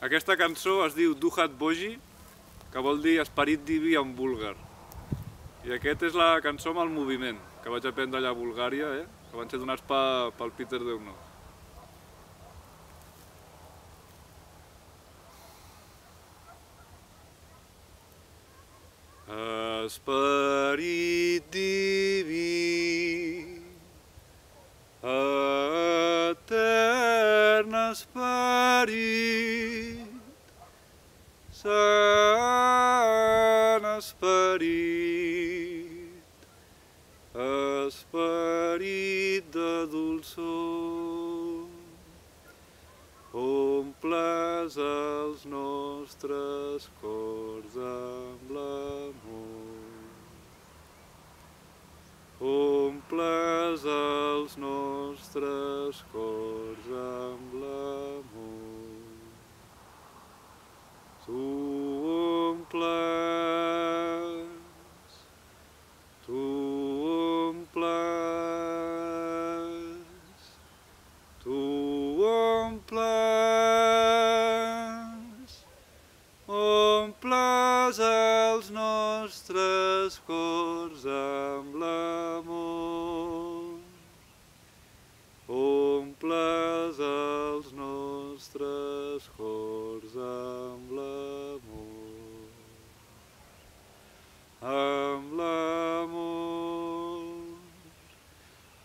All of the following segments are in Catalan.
Aquesta cançó es diu Duhat Boji, que vol dir esperit diví en búlgar. I aquest és la cançó amb el moviment, que vaig aprendre allà a Bulgària, que van ser donats pel Peter Deunov. Esperit diví, etern esperit, sant esperit, esperit de dolçor, omples els nostres cors amb l'amor. Omples els nostres cors amb l'amor. Tu omples, tu omples, tu omples, omples els nostres cors amb l'amor. Omples els nostres cors amb l'amor. Amb l'amor,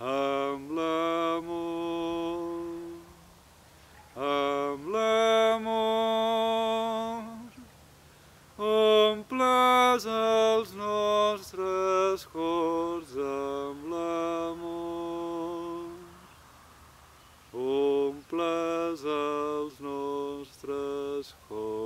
amb l'amor, amb l'amor. Omples els nostres cors amb l'amor. Omples els nostres cors